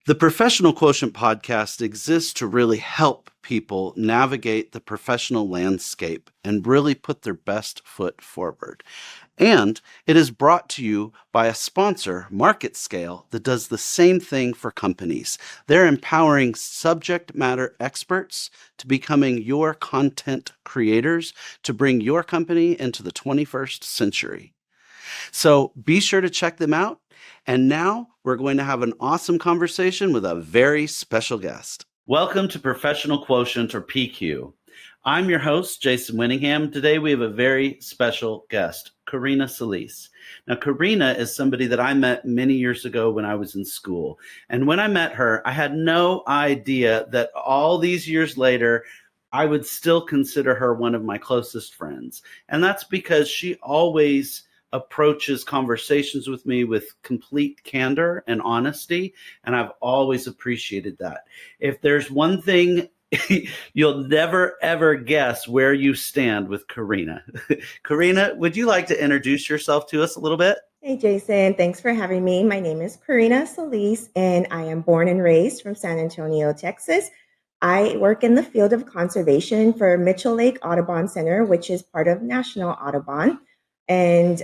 The Professional Quotient Podcast exists to really help people navigate the professional landscape and really put their best foot forward. And it is brought to you by a sponsor, MarketScale, that does the same thing for companies. They're empowering subject matter experts to becoming your content creators to bring your company into the 21st century. So be sure to check them out. And now we're going to have an awesome conversation with a very special guest. Welcome to Professional Quotient, or PQ. I'm your host, Jason Winningham. Today we have a very special guest, Corina Solis. Now, Corina is somebody that I met many years ago when I was in school. And when I met her, I had no idea that all these years later, I would still consider her one of my closest friends. And that's because she always approaches conversations with me with complete candor and honesty, and I've always appreciated that. If there's one thing, you'll never, ever guess where you stand with Corina. Corina, would you like to introduce yourself to us a little bit? Hey, Jason. Thanks for having me. My name is Corina Solis, and I am born and raised from San Antonio, Texas. I work in the field of conservation for Mitchell Lake Audubon Center, which is part of National Audubon. And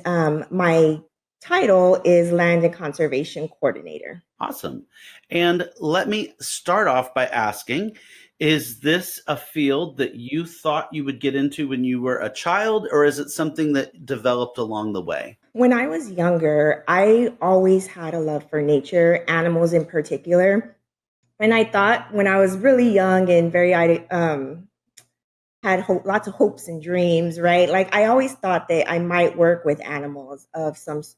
my title is Land and Conservation Coordinator. Awesome. And let me start off by asking, is this a field that you thought you would get into when you were a child, or is it something that developed along the way? When I was younger, I always had a love for nature, animals in particular. And I thought when I was really young and had lots of hopes and dreams, right? Like I always thought that I might work with animals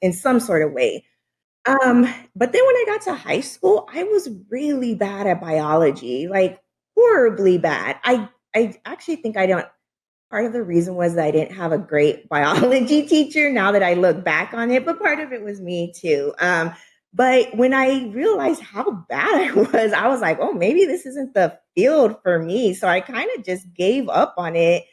in some sort of way. But then when I got to high school, I was really bad at biology, like horribly bad. I actually think part of the reason was that I didn't have a great biology teacher now that I look back on it, but part of it was me too. But when I realized how bad I was like, oh, maybe this isn't the field for me. So I kind of just gave up on it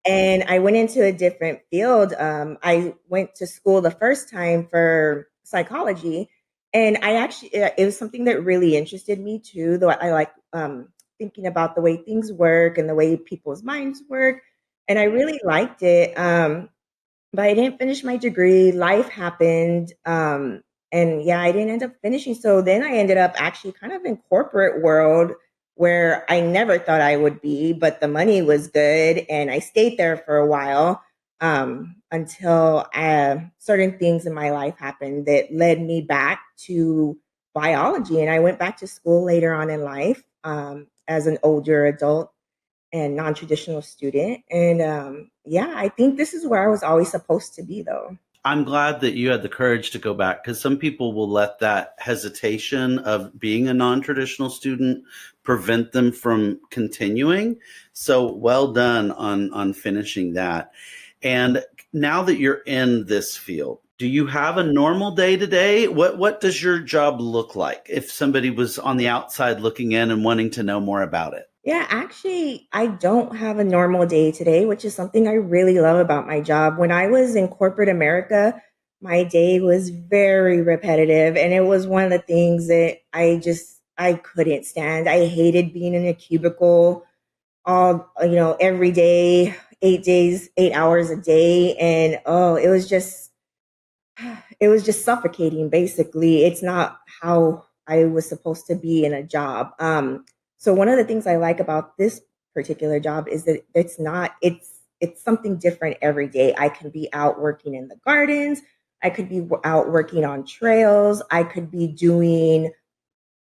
and I went into a different field. I went to school the first time for psychology, and it was something that really interested me too, though I like thinking about the way things work and the way people's minds work. And I really liked it. But I didn't finish my degree. Life happened. And yeah, I didn't end up finishing. So then I ended up actually kind of in corporate world where I never thought I would be, but the money was good. And I stayed there for a while until certain things in my life happened that led me back to biology. And I went back to school later on in life as an older adult and non-traditional student. And yeah, I think this is where I was always supposed to be, though. I'm glad that you had the courage to go back, because some people will let that hesitation of being a non-traditional student prevent them from continuing. So well done on finishing that. And now that you're in this field, do you have a normal day to day? What does your job look like if somebody was on the outside looking in and wanting to know more about it? Yeah, actually, I don't have a normal day today, which is something I really love about my job. When I was in corporate America, my day was very repetitive. And it was one of the things that I couldn't stand. I hated being in a cubicle every day, 8 hours a day. And it was just suffocating, basically. It's not how I was supposed to be in a job. So one of the things I like about this particular job is that it's something different every day. I can be out working in the gardens. I could be out working on trails. I could be doing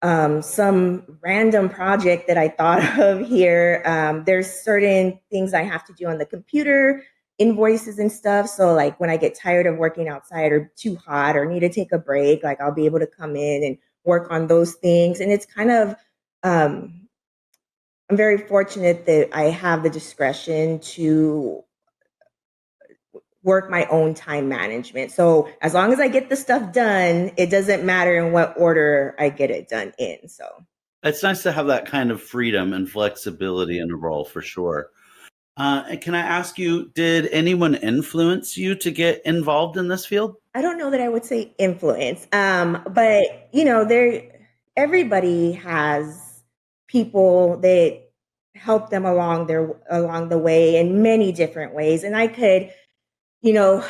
some random project that I thought of here. There's certain things I have to do on the computer, invoices and stuff. So like when I get tired of working outside or too hot or need to take a break, like I'll be able to come in and work on those things. And it's kind of, I'm very fortunate that I have the discretion to work my own time management. So as long as I get the stuff done, it doesn't matter in what order I get it done in. So it's nice to have that kind of freedom and flexibility in a role, for sure. And can I ask you, did anyone influence you to get involved in this field? I don't know that I would say influence, but everybody has people that help them along the way in many different ways. And I could, you know,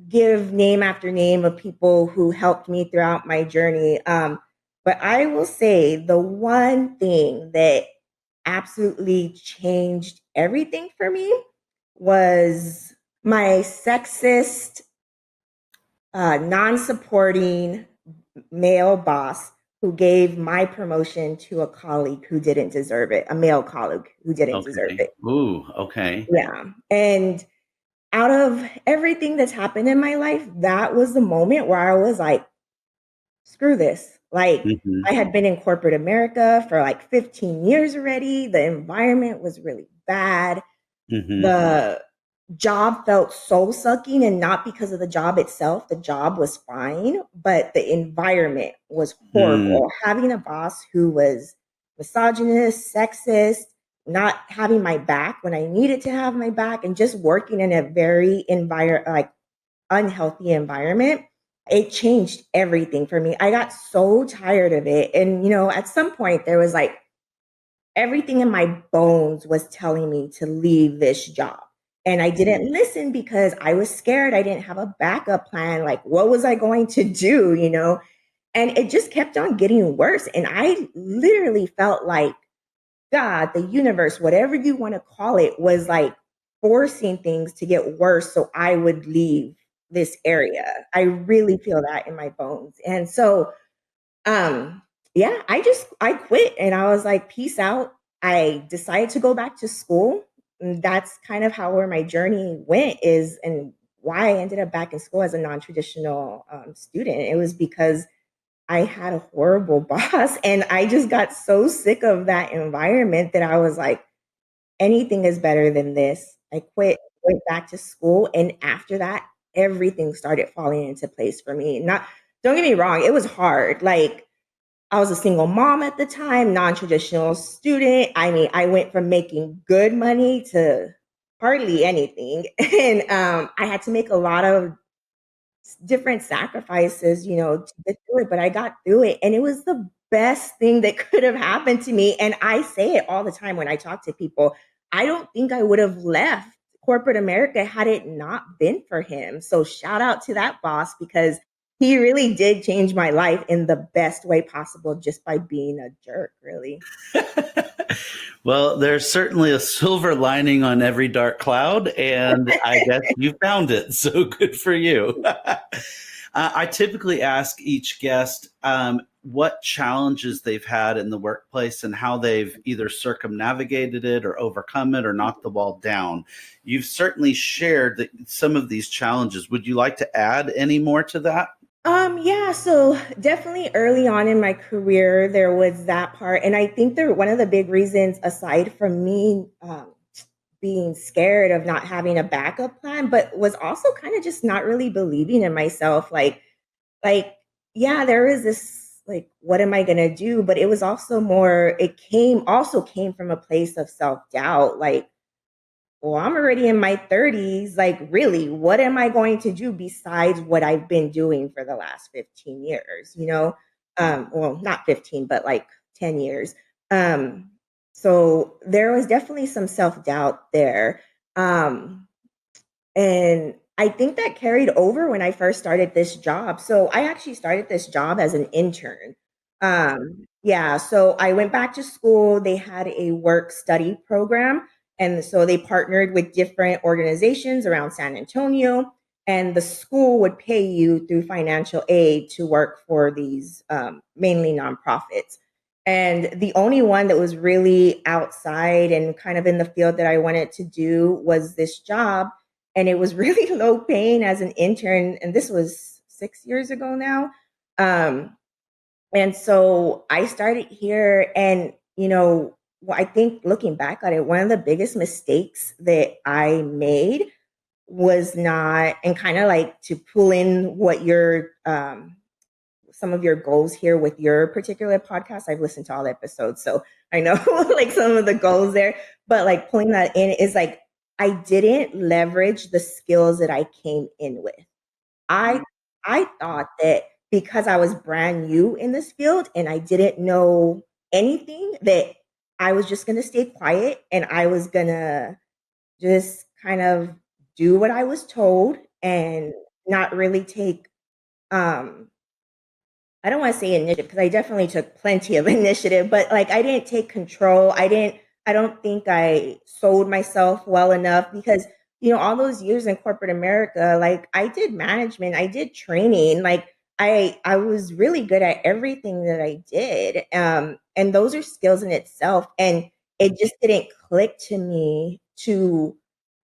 give name after name of people who helped me throughout my journey. But I will say the one thing that absolutely changed everything for me was my sexist, non-supporting male boss who gave my promotion to a colleague who didn't deserve it, a male colleague who didn't deserve Okay. it. Ooh, okay. Yeah. And out of everything that's happened in my life, that was the moment where I was like, screw this. Like, Hmm. I had been in corporate America for like 15 years already. The environment was really bad. Hmm. The job felt soul sucking, and not because of the job itself. The job was fine, but the environment was Mm. horrible. Having a boss who was misogynist, sexist, not having my back when I needed to have my back, and just working in a very unhealthy environment, it changed everything for me. I got so tired of it. And, at some point there was like everything in my bones was telling me to leave this job. And I didn't listen because I was scared. I didn't have a backup plan. Like, what was I going to do? And it just kept on getting worse. And I literally felt like God, the universe, whatever you want to call it, was like forcing things to get worse so I would leave this area. I really feel that in my bones. And so, um, yeah, I quit and I was like, peace out. I decided to go back to school. And that's kind of how where my journey went is and why I ended up back in school as a non-traditional student. It was because I had a horrible boss and I just got so sick of that environment that I was like, anything is better than this. I quit, went back to school, and after that, everything started falling into place for me. Not Don't get me wrong, it was hard. Like, I was a single mom at the time, non-traditional student. I mean, I went from making good money to hardly anything. And I had to make a lot of different sacrifices, to get through it, but I got through it and it was the best thing that could have happened to me. And I say it all the time when I talk to people. I don't think I would have left corporate America had it not been for him. So shout out to that boss because he really did change my life in the best way possible just by being a jerk, really. Well, there's certainly a silver lining on every dark cloud, and I guess you found it. So good for you. I typically ask each guest what challenges they've had in the workplace and how they've either circumnavigated it or overcome it or knocked the wall down. You've certainly shared some of these challenges. Would you like to add any more to that? Yeah, so definitely early on in my career, there was that part. And I think one of the big reasons, aside from me being scared of not having a backup plan, but was also kind of just not really believing in myself. Like, yeah, there is this, like, what am I gonna do? But it was also came from a place of self-doubt. Like, well, I'm already in my 30s. Like, really, what am I going to do besides what I've been doing for the last 15 years? Well, not 15, but like 10 years. Um, so there was definitely some self doubt there. Um, and I think that carried over when I first started this job. So I actually started this job as an intern. Yeah, so I went back to school. They had a work study program. And so they partnered with different organizations around San Antonio. And the school would pay you through financial aid to work for these mainly nonprofits. And the only one that was really outside and kind of in the field that I wanted to do was this job, and it was really low paying as an intern, and this was 6 years ago now. And so I started here, and I think looking back at it, one of the biggest mistakes that I made was not, and kind of like to pull in what your some of your goals here with your particular podcast. I've listened to all the episodes, so I know like some of the goals there, but like pulling that in is like I didn't leverage the skills that I came in with. I I thought that because I was brand new in this field and I didn't know anything, that I was just going to stay quiet and I was going to just kind of do what I was told and not really take, um, I don't want to say initiative because I definitely took plenty of initiative, but like I didn't take control. I don't think I sold myself well enough because, all those years in corporate America, like I did management, I did training, like I was really good at everything that I did. And those are skills in itself. And it just didn't click to me to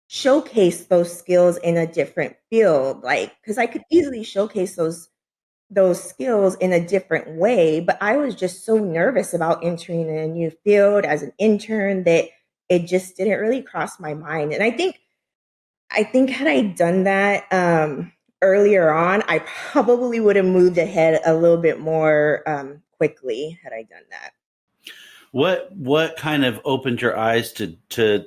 showcase those skills in a different field, like because I could easily showcase those skills in a different way, but I was just so nervous about entering a new field as an intern that it just didn't really cross my mind. And I think had I done that earlier on, I probably would have moved ahead a little bit more quickly had I done that. What kind of opened your eyes to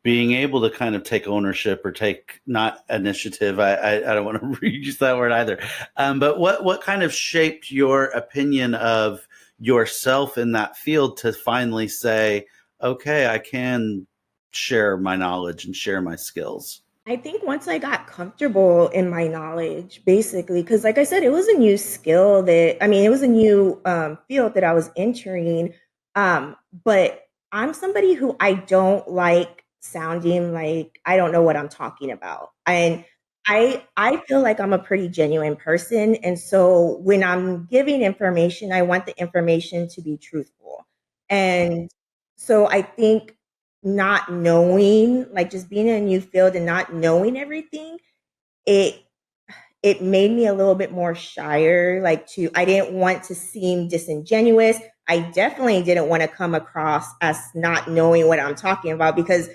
being able to kind of take ownership or take not initiative? I don't want to use that word either. But what kind of shaped your opinion of yourself in that field to finally say, okay, I can share my knowledge and share my skills? I think once I got comfortable in my knowledge, basically, because like I said, it was a new skill it was a new field that I was entering. But I'm somebody who I don't like sounding like I don't know what I'm talking about. And I feel like I'm a pretty genuine person. And so when I'm giving information, I want the information to be truthful. And so I think not knowing, like just being in a new field and not knowing everything, it it made me a little bit more shyer. I didn't want to seem disingenuous. I definitely didn't want to come across as not knowing what I'm talking about because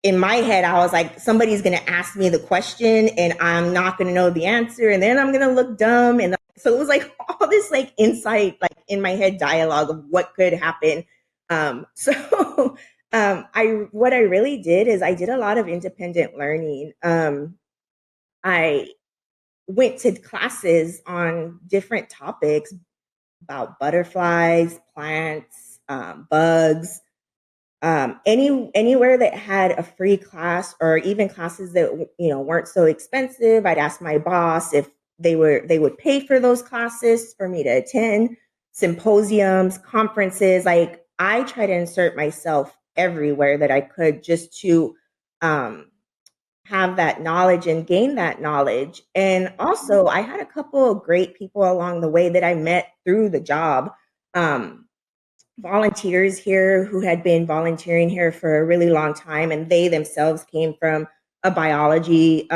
in my head, I was like, somebody's going to ask me the question and I'm not going to know the answer. And then I'm going to look dumb. And so it was like all this like insight, like in my head dialogue of what could happen. So what I really did is I did a lot of independent learning. I went to classes on different topics about butterflies, plants, bugs, anywhere that had a free class or even classes that weren't so expensive. I'd ask my boss if they would pay for those classes for me to attend symposiums, conferences. Like I try to insert myself everywhere that I could just to um, have that knowledge and gain that knowledge. And also, I had a couple of great people along the way that I met through the job. Um, Volunteers here who had been volunteering here for a really long time, and they themselves came from a biology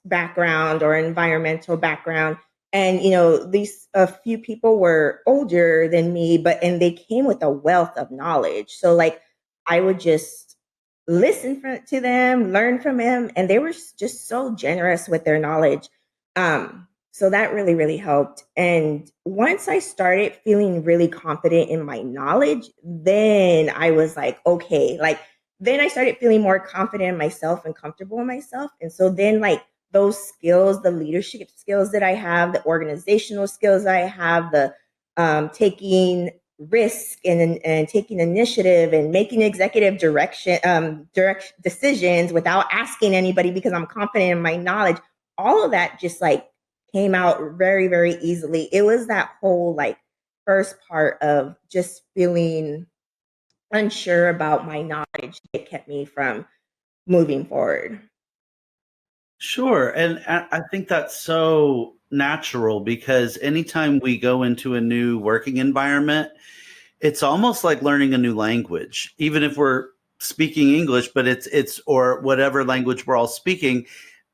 background or environmental background. And these a few people were older than me, and they came with a wealth of knowledge. So like I would just to them, learn from them, and they were just so generous with their knowledge. So that really, really helped. And once I started feeling really confident in my knowledge, then I was like, okay, like then I started feeling more confident in myself and comfortable in myself. And so then like those skills, the leadership skills that I have, the organizational skills I have, the taking risk and taking initiative and making executive direct decisions without asking anybody because I'm confident in my knowledge, all of that just like came out very, very easily. It was that whole like first part of just feeling unsure about my knowledge that kept me from moving forward. Sure. And I think that's so natural because anytime we go into a new working environment, it's almost like learning a new language, even if we're speaking English, but it's or whatever language we're all speaking,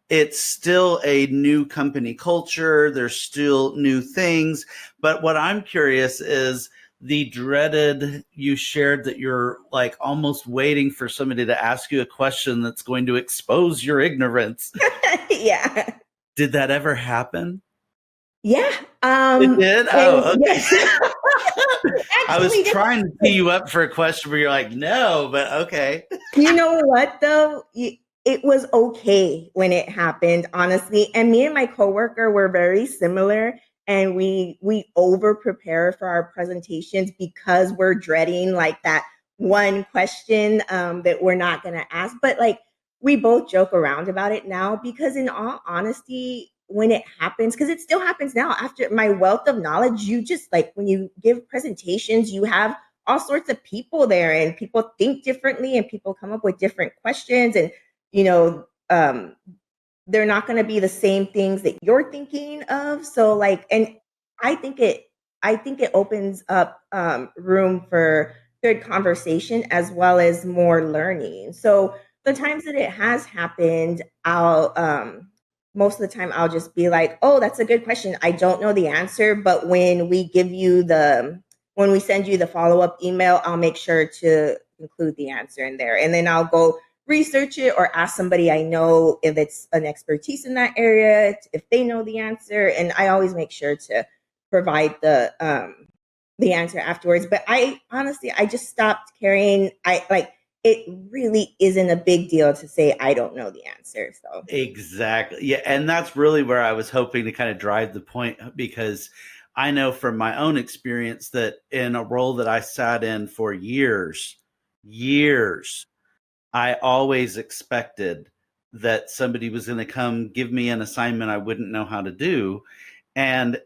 it's still a new company culture. There's still new things. But what I'm curious is the dreaded, you shared that you're like almost waiting for somebody to ask you a question that's going to expose your ignorance. Yeah. Did that ever happen? Yeah. It did? Oh, okay. Yes. I was Actually, trying to tee you up for a question where you're like, no, but okay. you know what though? It was okay when it happened, honestly. And me and my coworker were very similar. and we over prepare for our presentations because we're dreading like that one question that we're not going to ask. But like we both joke around about it now because, in all honesty, when it happens, because it still happens now after my wealth of knowledge, you just like when you give presentations, you have all sorts of people there and people think differently and people come up with different questions. And, you know, they're not going to be the same things that you're thinking of. So like, and I think it, I think it opens up room for good conversation as well as more learning. So the times that it has happened, I'll most of the time I'll just be like, "Oh, that's a good question. I don't know the answer, but when we send you the follow-up email, I'll make sure to include the answer in there." And then I'll go research it or ask somebody I know if it's an expertise in that area, if they know the answer. And I always make sure to provide the answer afterwards. But I honestly, I just stopped caring. I like it really isn't a big deal to say I don't know the answer. So Exactly. Yeah. And that's really where I was hoping to kind of drive the point, because I know from my own experience that in a role that I sat in for years, I always expected that somebody was going to come give me an assignment I wouldn't know how to do. And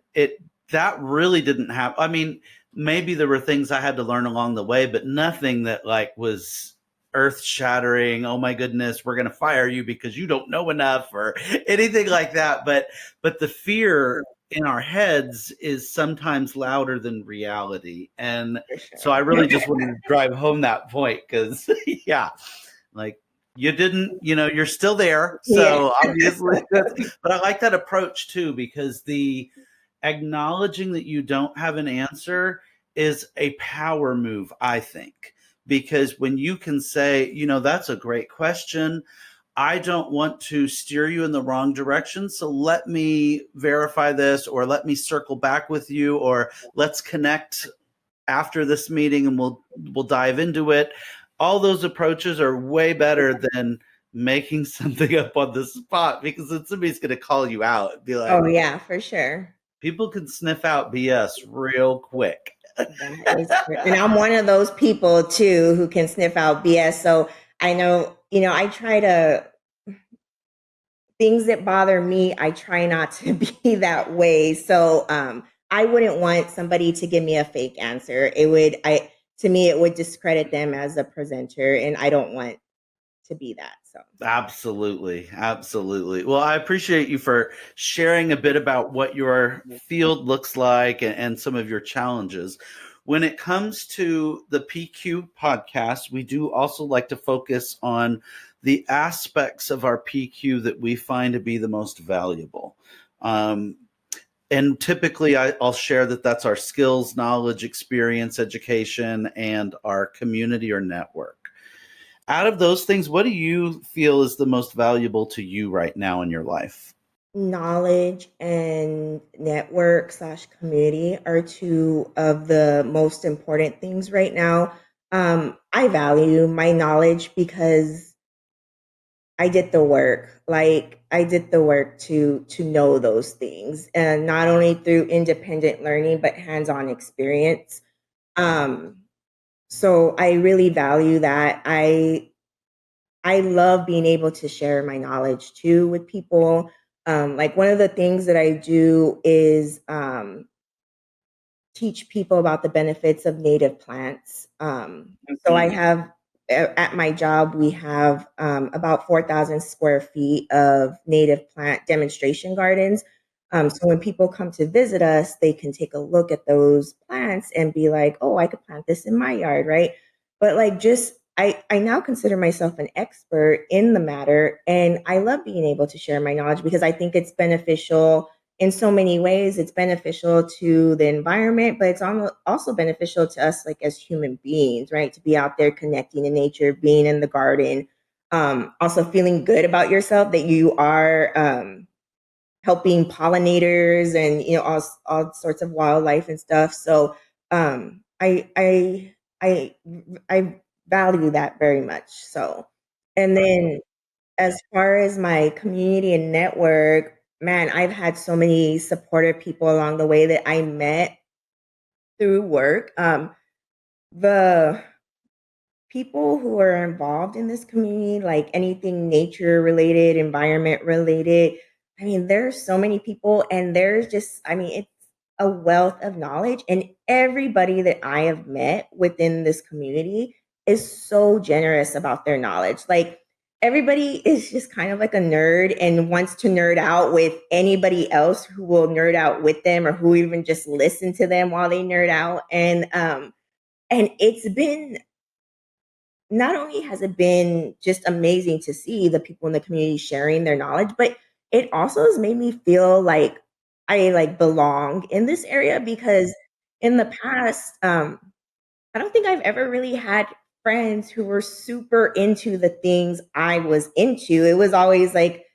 that really didn't happen. I mean, maybe there were things I had to learn along the way, but nothing that like was earth shattering. Oh my goodness, we're going to fire you because you don't know enough or anything like that. But the fear in our heads is sometimes louder than reality. And for so I sure. really just wanted to drive home that point because, yeah, like you didn't, you're still there. Yeah. So obviously, but I like that approach too, because the acknowledging that you don't have an answer is a power move, I think, because when you can say, that's a great question. I don't want to steer you in the wrong direction. So let me verify this, or let me circle back with you, or let's connect after this meeting and we'll dive into it. All those approaches are way better than making something up on the spot, because then somebody's going to call you out and be Oh like, yeah, for sure. people can sniff out BS real quick. That is true. And I'm one of those people too who can sniff out BS. So I know, I try to things that bother me, I try not to be that way. So I wouldn't want somebody to give me a fake answer. To me it would discredit them as a presenter and I don't want to be that. So Absolutely. Absolutely. Well, I appreciate you for sharing a bit about what your field looks like and some of your challenges. When it comes to the PQ podcast, we do also like to focus on the aspects of our PQ that we find to be the most valuable. Um, and typically, I'll share that that's our skills, knowledge, experience, education, and our community or network. Out of those things, what do you feel is the most valuable to you right now in your life? knowledge and network slash community are two of the most important things right now. I value my knowledge because I did the work. Like I did the work to know those things, and not only through independent learning but hands-on experience. Um, so I really value that. I love being able to share my knowledge too with people. Like one of the things that I do is teach people about the benefits of native plants. So I have at my job, we have about 4,000 square feet of native plant demonstration gardens. So when people come to visit us, they can take a look at those plants and be like, oh, I could plant this in my yard, right? But like just, I now consider myself an expert in the matter. And I love being able to share my knowledge because I think it's beneficial in so many ways. It's beneficial to the environment, but it's also beneficial to us like as human beings, right? To be out there connecting in nature, being in the garden, also feeling good about yourself that you are helping pollinators and all sorts of wildlife and stuff. So I I value that very much. So, and then as far as my community and network, man, I've had so many supportive people along the way that I met through work. The people who are involved in this community, like anything nature related, environment related. I mean, there's so many people, and there's just, I mean, it's a wealth of knowledge. And everybody that I have met within this community is so generous about their knowledge. Like, everybody is just kind of like a nerd and wants to nerd out with anybody else who will nerd out with them, or who even just listen to them while they nerd out. And it's been, not only has it been just amazing to see the people in the community sharing their knowledge, but it also has made me feel like I like belong in this area, because in the past, I don't think I've ever really had friends who were super into the things I was into. It was always like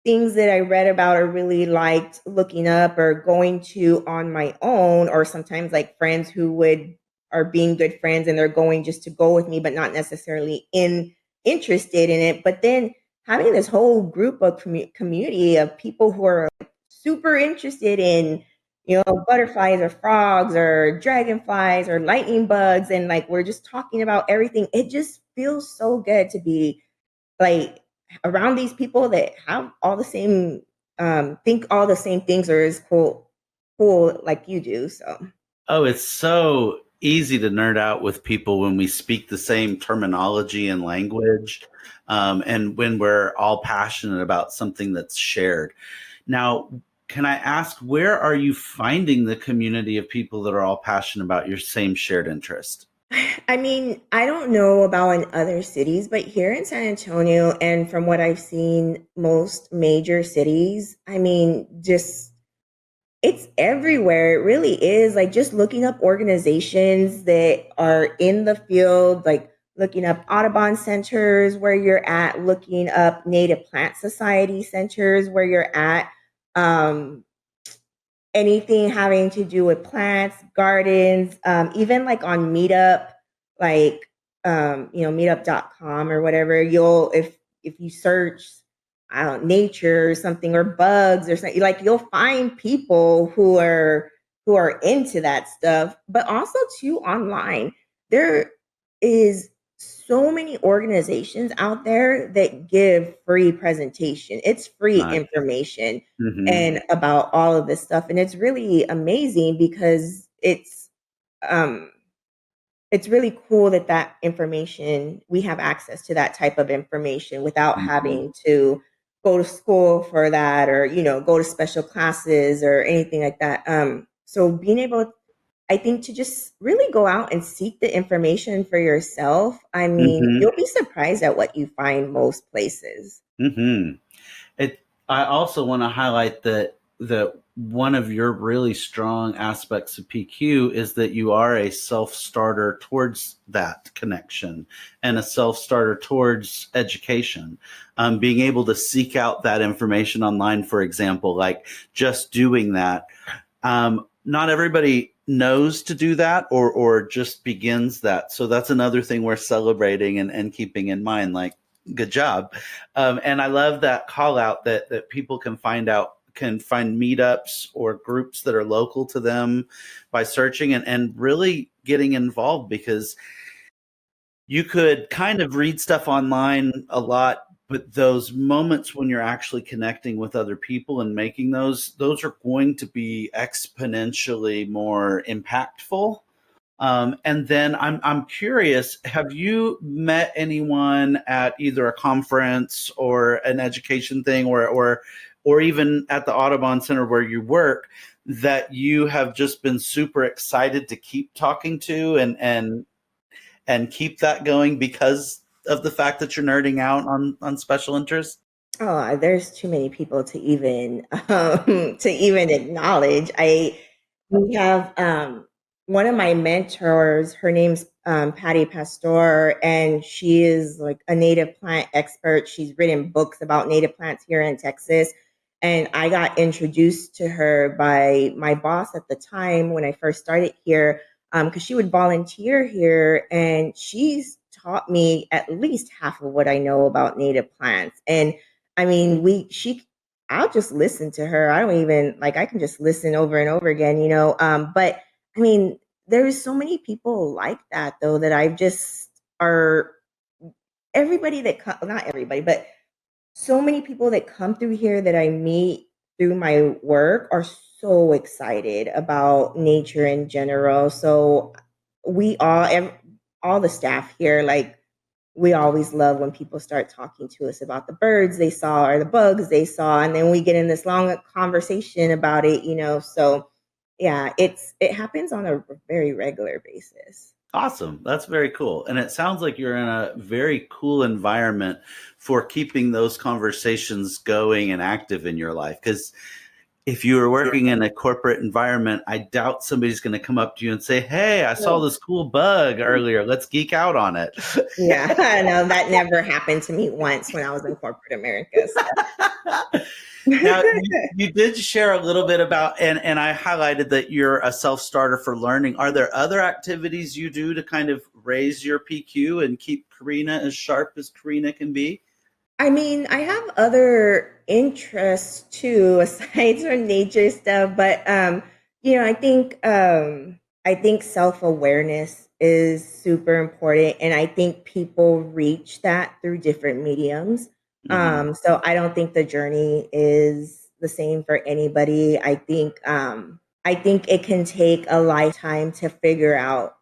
things that I read about or really liked looking up or going to on my own, or sometimes like friends who would are being good friends and they're going just to go with me, but not necessarily interested in it. But then having this whole group of community of people who are like, super interested in, butterflies or frogs or dragonflies or lightning bugs, and like we're just talking about everything. It just feels so good to be like around these people that have all the same, think all the same things, or is cool like you do. So Oh, it's so easy to nerd out with people when we speak the same terminology and language, and when we're all passionate about something that's shared. Now, can I ask, where are you finding the community of people that are all passionate about your same shared interest? I mean, I don't know about in other cities, but here in San Antonio, and from what I've seen, most major cities, I mean, just it's everywhere. It really is. Like, just looking up organizations that are in the field, like looking up Audubon centers where you're at, looking up Native Plant Society centers where you're at. Um, Anything having to do with plants, gardens, even like on Meetup, like meetup.com or whatever, you'll if you search, I don't know, nature or something, or bugs or something, like you'll find people who are into that stuff. But also too, online, there is so many organizations out there that give free presentation. It's free Nice. information Mm-hmm. and about all of this stuff. And it's really amazing because um it's really cool that information, we have access to that type of information without Mm-hmm. having to go to school for that, or go to special classes or anything like that. So being able, I think, to just really go out and seek the information for yourself, I mean, Mm-hmm. you'll be surprised at what you find most places. Mm-hmm. It. I also want to highlight that one of your really strong aspects of PQ is that you are a self-starter towards that connection and a self-starter towards education. Being able to seek out that information online, for example, like just doing that. Not everybody knows to do that, or just begins that. So that's another thing we're celebrating and keeping in mind. Like, good job. And I love that call out that people can find meetups or groups that are local to them by searching and really getting involved, because you could kind of read stuff online a lot, but those moments when you're actually connecting with other people and making those are going to be exponentially more impactful. And then I'm curious, have you met anyone at either a conference or an education thing, or even at the Audubon Center where you work, that you have just been super excited to keep talking to and keep that going because of the fact that you're nerding out on special interests? Oh, there's too many people to even to even acknowledge. We have one of my mentors. Her name's Patty Pastor, and she is like a native plant expert. She's written books about native plants here in Texas, and I got introduced to her by my boss at the time when I first started here, because she would volunteer here, and she's taught me at least half of what I know about native plants. And I mean, I'll just listen to her. I don't even like, I can just listen over and over again, you know. But I mean, there's so many people like that though, that I just are everybody that not everybody, but so many people that come through here that I meet through my work are so excited about nature in general. So we all the staff here, like, we always love when people start talking to us about the birds they saw or the bugs they saw, and then we get in this long conversation about it, you know. So yeah, it happens on a very regular basis. Awesome. That's very cool. And it sounds like you're in a very cool environment for keeping those conversations going and active in your life. Because if you were working in a corporate environment, I doubt somebody's going to come up to you and say, "Hey, I saw this cool bug earlier. Let's geek out on it." Yeah, no, that never happened to me once when I was in corporate America. So. Now, you did share a little bit about, and I highlighted that you're a self-starter for learning. Are there other activities you do to kind of raise your PQ and keep Corina as sharp as Corina can be? I mean, I have other interests too, aside from nature stuff, but you know, I think self-awareness is super important, and I think people reach that through different mediums. Mm-hmm. So I don't think the journey is the same for anybody. I think it can take a lifetime to figure out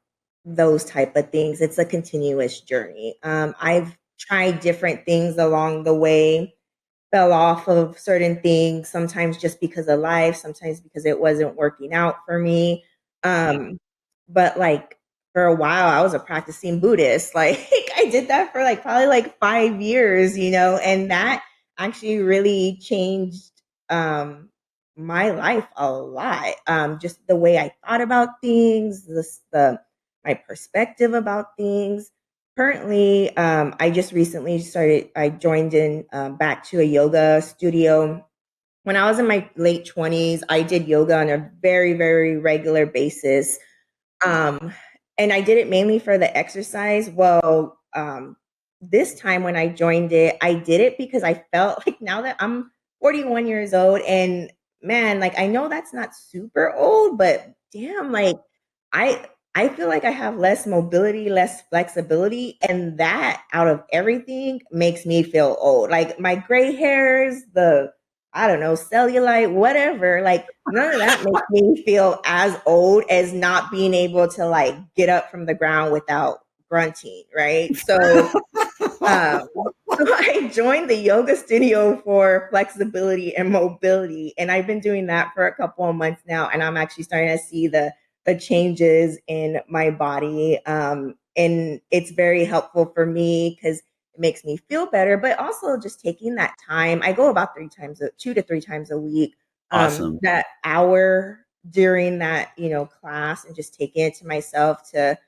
those type of things. It's a continuous journey. I've tried different things along the way, fell off of certain things, sometimes just because of life, sometimes because it wasn't working out for me. Um, but like for a while, I was a practicing Buddhist. Like I did that for like probably like 5 years, you know, and that actually really changed my life a lot. Just the way I thought about things, the my perspective about things. Currently, I just recently I joined in back to a yoga studio. When I was in my late 20s, I did yoga on a very, very regular basis. Um, and I did it mainly for the exercise. Well, this time when I joined it, I did it because I felt like now that I'm 41 years old, and man, like I know that's not super old, but damn, like I I feel like I have less mobility, less flexibility, and that out of everything makes me feel old. Like my gray hairs, the I don't know, cellulite, whatever, like none of that makes me feel as old as not being able to like get up from the ground without grunting, right? Um, so I joined the yoga studio for flexibility and mobility, and I've been doing that for a couple of months now, and I'm actually starting to see the changes in my body, and it's very helpful for me because it makes me feel better. But also just taking that time, I go about 2 to 3 times a week. Awesome. That hour during that class, and just taking it to myself to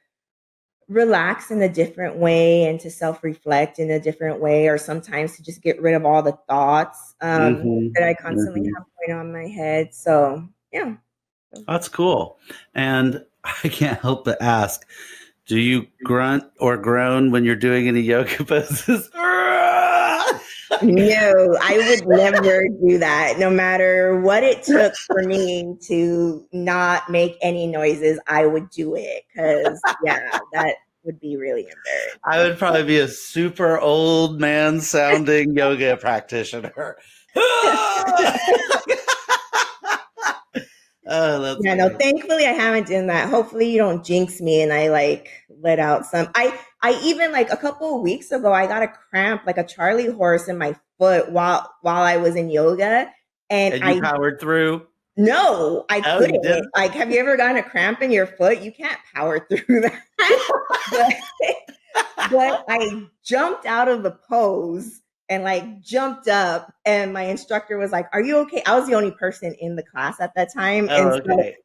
relax in a different way and to self-reflect in a different way, or sometimes to just get rid of all the thoughts Mm-hmm. that I constantly Mm-hmm. have going on in my head. So yeah. That's cool. And I can't help but ask, do you grunt or groan when you're doing any yoga poses? No, I would never do that. No matter what it took for me to not make any noises, I would do it, because yeah, that would be really I embarrassing. would probably be a super old man sounding yoga practitioner. Oh, that's Yeah, no, funny. thankfully I haven't done that. Hopefully you don't jinx me and I like let out some. I even like a couple of weeks ago I got a cramp, like a Charlie horse in my foot while I was in yoga, and And you I powered through? no, I Oh, you couldn't. did? Like, have you ever gotten a cramp in your foot? You can't power through that. but but I jumped out of the pose and like jumped up, and my instructor was like, "Are you okay?" I was the only person in the class at that time, Oh, and so okay.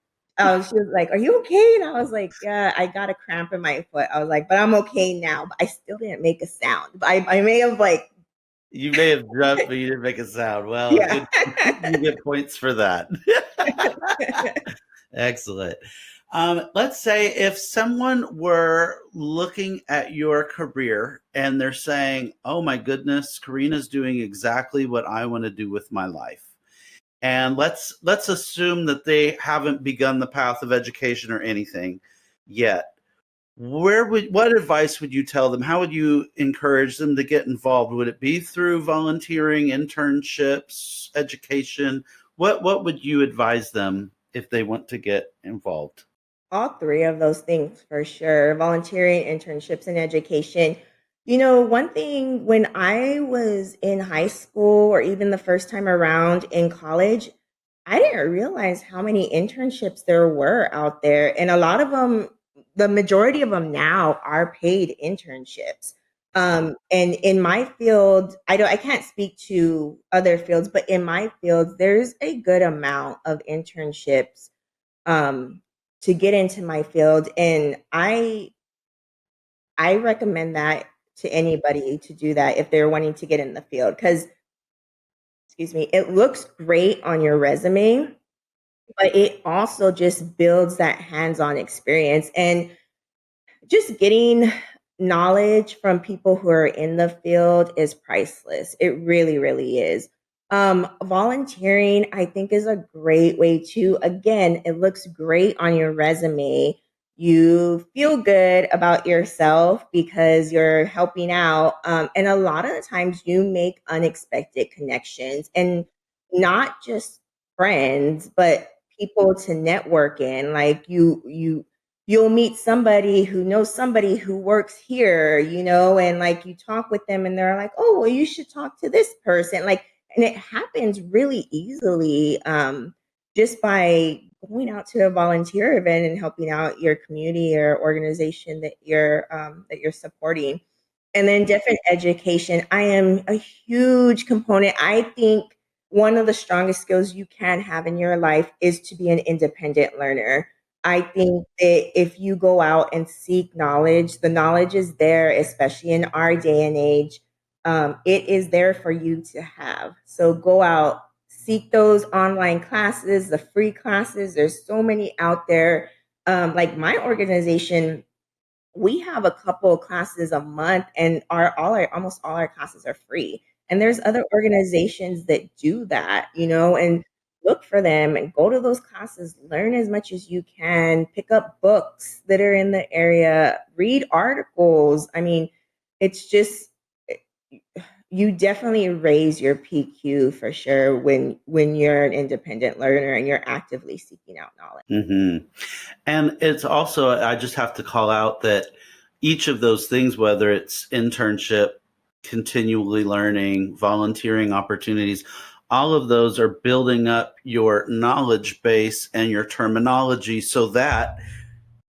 she was like, "Are you okay?" And I was like, "Yeah, I got a cramp in my foot." I was like, "But I'm okay now." But I still didn't make a sound. I may have like, You may have jumped, but you didn't make a sound. Well, yeah. good. You get points for that. Excellent. Let's say if someone were looking at your career and they're saying, "Oh my goodness, Karina's doing exactly what I want to do with my life." And let's assume that they haven't begun the path of education or anything yet. What advice would you tell them? How would you encourage them to get involved? Would it be through volunteering, internships, education? What would you advise them if they want to get involved? All three of those things for sure. Volunteering, internships, and education. One thing when I was in high school or even the first time around in college, I didn't realize how many internships there were out there. And a lot of them, the majority of them now are paid internships. And in my field, I can't speak to other fields, but in my field, there's a good amount of internships um, to get into my field. And I recommend that to anybody to do that if they're wanting to get in the field because, excuse me, it looks great on your resume, but it also just builds that hands-on experience. And just getting knowledge from people who are in the field is priceless. It really, really is. Volunteering, I think, is a great way to, again, it looks great on your resume. You feel good about yourself because you're helping out. And a lot of the times you make unexpected connections and not just friends, but people to network in. Like you'll meet somebody who knows somebody who works here, and like you talk with them and they're like, oh, well, you should talk to this person. Like, and it happens really easily just by going out to a volunteer event and helping out your community or organization that you're supporting. And then different education. I am a huge component. I think one of the strongest skills you can have in your life is to be an independent learner. I think that if you go out and seek knowledge, the knowledge is there, especially in our day and age. It is there for you to have. So go out, seek those online classes, the free classes. There's so many out there. Like my organization, we have a couple of classes a month and almost all our classes are free. And there's other organizations that do that, and look for them and go to those classes, learn as much as you can, pick up books that are in the area, read articles. I mean, it's just you definitely raise your PQ for sure when you're an independent learner and you're actively seeking out knowledge. Mm-hmm. And it's also, I just have to call out that each of those things, whether it's internship, continually learning, volunteering opportunities, all of those are building up your knowledge base and your terminology so that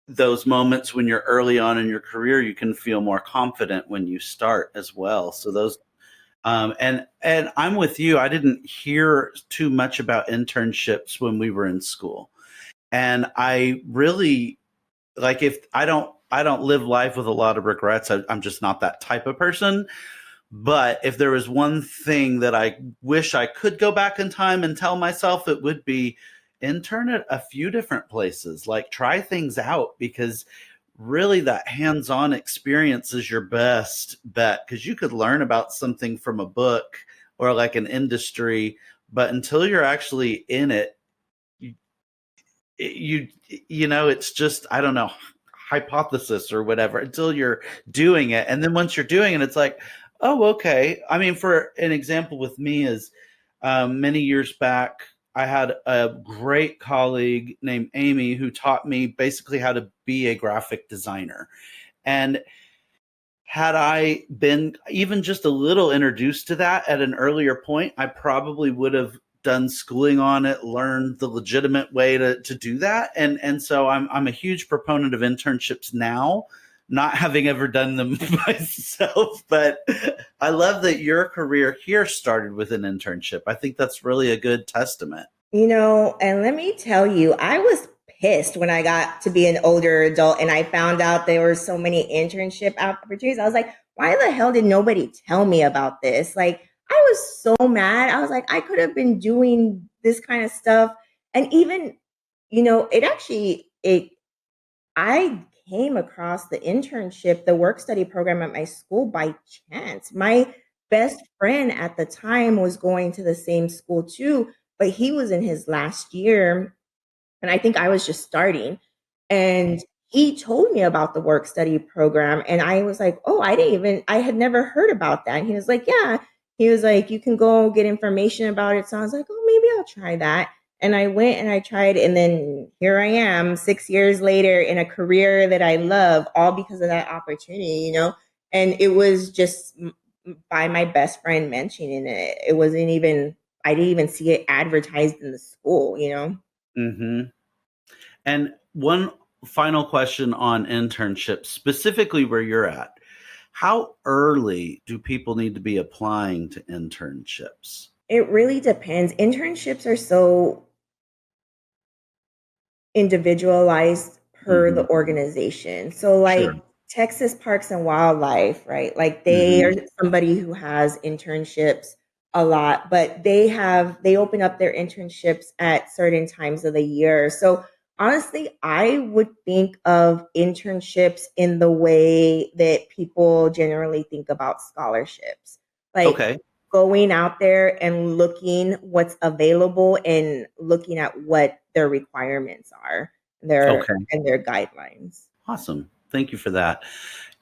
those moments when you're early on in your career, you can feel more confident when you start as well. So those, and I'm with you. I didn't hear too much about internships when we were in school. And I really like if I don't live life with a lot of regrets. I'm just not that type of person. But if there was one thing that I wish I could go back in time and tell myself, it would be intern at a few different places. Like try things out because really that hands-on experience is your best bet because you could learn about something from a book or like an industry, but until you're actually in it, you you know it's just I don't know hypothesis or whatever until you're doing it, and then once you're doing it it's like, oh, okay. I mean, for an example with me is many years back I had a great colleague named Amy who taught me basically how to be a graphic designer. And had I been even just a little introduced to that at an earlier point, I probably would have done schooling on it, learned the legitimate way to do that. And so I'm a huge proponent of internships now, not having ever done them myself. But I love that your career here started with an internship. I think that's really a good testament. And let me tell you, I was pissed when I got to be an older adult and I found out there were so many internship opportunities. I was like, why the hell did nobody tell me about this? Like, I was so mad. I was like, I could have been doing this kind of stuff. And even, I came across the internship, the work study program at my school by chance. My best friend at the time was going to the same school too. but he was in his last year, and I think I was just starting. And he told me about the work study program. And I was like, oh, I had never heard about that. And he was like, yeah. He was like, you can go get information about it. So I was like, oh, maybe I'll try that. And I went and I tried. And then here I am 6 years later in a career that I love, all because of that opportunity. And it was just by my best friend mentioning it. It wasn't even, I didn't even see it advertised in the school. Mm-hmm. And one final question on internships, specifically where you're at. How early do people need to be applying to internships? It really depends. Internships are so individualized per Mm-hmm. the organization. So Sure. like Texas Parks and Wildlife, right? Like they are Mm-hmm. somebody who has internships a lot, but they open up their internships at certain times of the year. So honestly, I would think of internships in the way that people generally think about scholarships. Like Okay. going out there and looking what's available and looking at what their requirements are, Okay. their guidelines. Awesome. Thank you for that.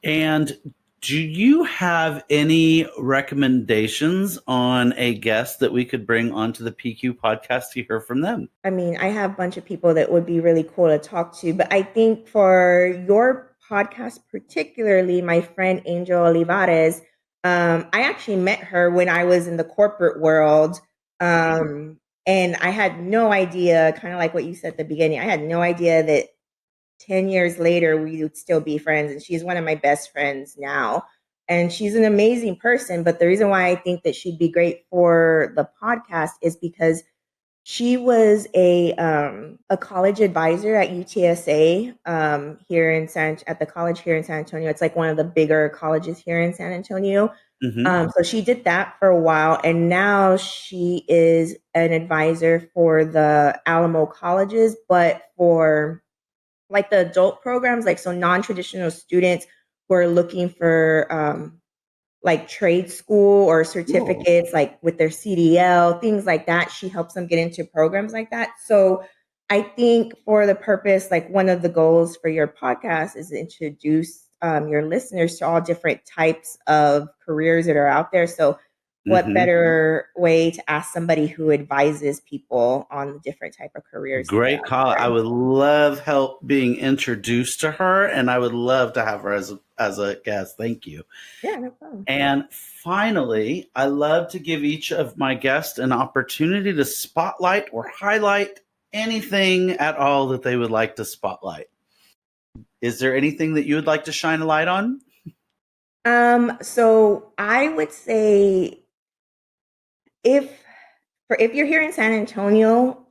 And do you have any recommendations on a guest that we could bring onto the PQ podcast to hear from them? I mean, I have a bunch of people that would be really cool to talk to, but I think for your podcast, particularly my friend Angel Olivares, I actually met her when I was in the corporate world. And I had no idea, kind of like what you said at the beginning, I had no idea that 10 years later, we would still be friends. And she's one of my best friends now. And she's an amazing person. But the reason why I think that she'd be great for the podcast is because she was a college advisor at UTSA here in at the college here in San Antonio. It's like one of the bigger colleges here in San Antonio. Mm-hmm. So she did that for a while, and now she is an advisor for the Alamo colleges, but for like the adult programs, like so non-traditional students who are looking for like trade school or Cool. certificates, like with their CDL, things like that. She helps them get into programs like that. So I think for the purpose, like one of the goals for your podcast is to introduce your listeners to all different types of careers that are out there. So what Mm-hmm. better way to ask somebody who advises people on the different type of careers that are Great out call. I there? would love help being introduced to her, and I would love to have her as a guest. Thank you. Yeah, no problem. And finally, I love to give each of my guests an opportunity to spotlight or highlight anything at all that they would like to spotlight. Is there anything that you would like to shine a light on? So I would say if if you're here in San Antonio,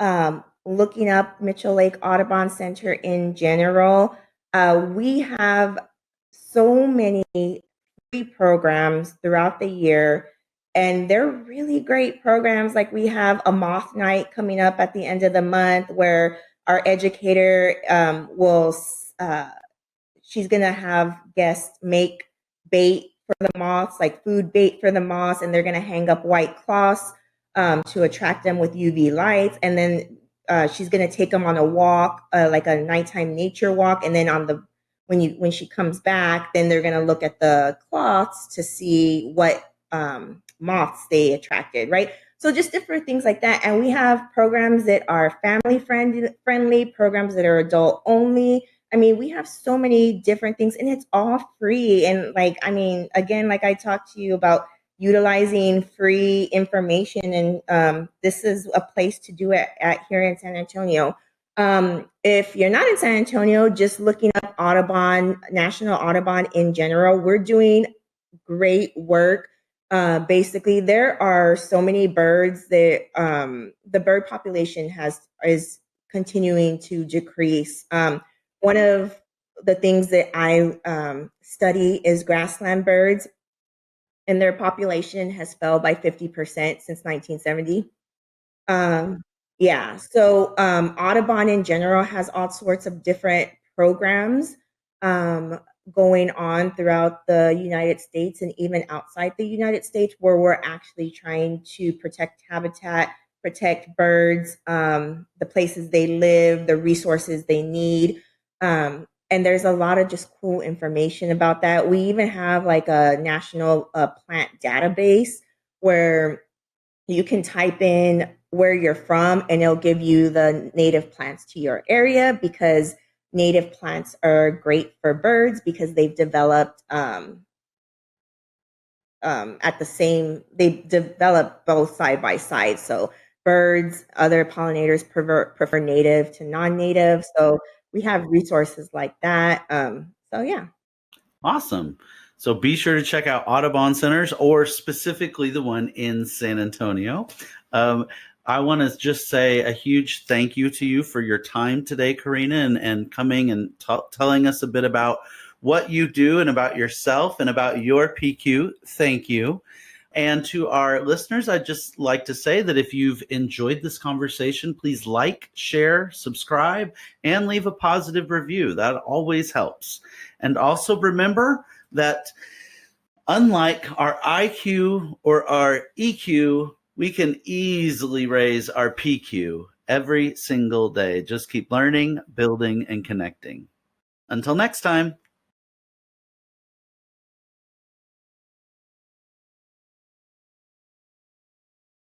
looking up Mitchell Lake Audubon Center in general, we have so many free programs throughout the year, and they're really great programs. Like we have a moth night coming up at the end of the month where our educator she's going to have guests make bait for the moths, like food bait for the moths, and they're going to hang up white cloths to attract them with UV lights. And then she's going to take them on a walk, like a nighttime nature walk. And then when she comes back, then they're going to look at the cloths to see what moths they attracted, right? So just different things like that. And we have programs that are family friendly, programs that are adult only. I mean, we have so many different things, and it's all free. And like, I mean, again, like I talked to you about utilizing free information, and this is a place to do it at here in San Antonio. If you're not in San Antonio, just looking up Audubon, National Audubon in general, we're doing great work. Basically, there are so many birds that the bird population is continuing to decrease. One of the things that I study is grassland birds, and their population has fell by 50% since 1970. Um, yeah, so Audubon in general has all sorts of different programs um, going on throughout the United States and even outside the United States, where we're actually trying to protect habitat protect birds, the places they live, the resources they need. And there's a lot of just cool information about that. We even have like a national plant database where you can type in where you're from and it'll give you the native plants to your area, because native plants are great for birds because they've developed they develop both side by side. So birds, other pollinators prefer native to non-native. So we have resources like that. So yeah. Awesome. So be sure to check out Audubon Centers, or specifically the one in San Antonio. I want to just say a huge thank you to you for your time today, Corina, and coming and telling us a bit about what you do and about yourself and about your PQ. Thank you. And to our listeners, I'd just like to say that if you've enjoyed this conversation, please like, share, subscribe, and leave a positive review. That always helps. And also remember that unlike our IQ or our EQ, we can easily raise our PQ every single day. Just keep learning, building, and connecting. Until next time.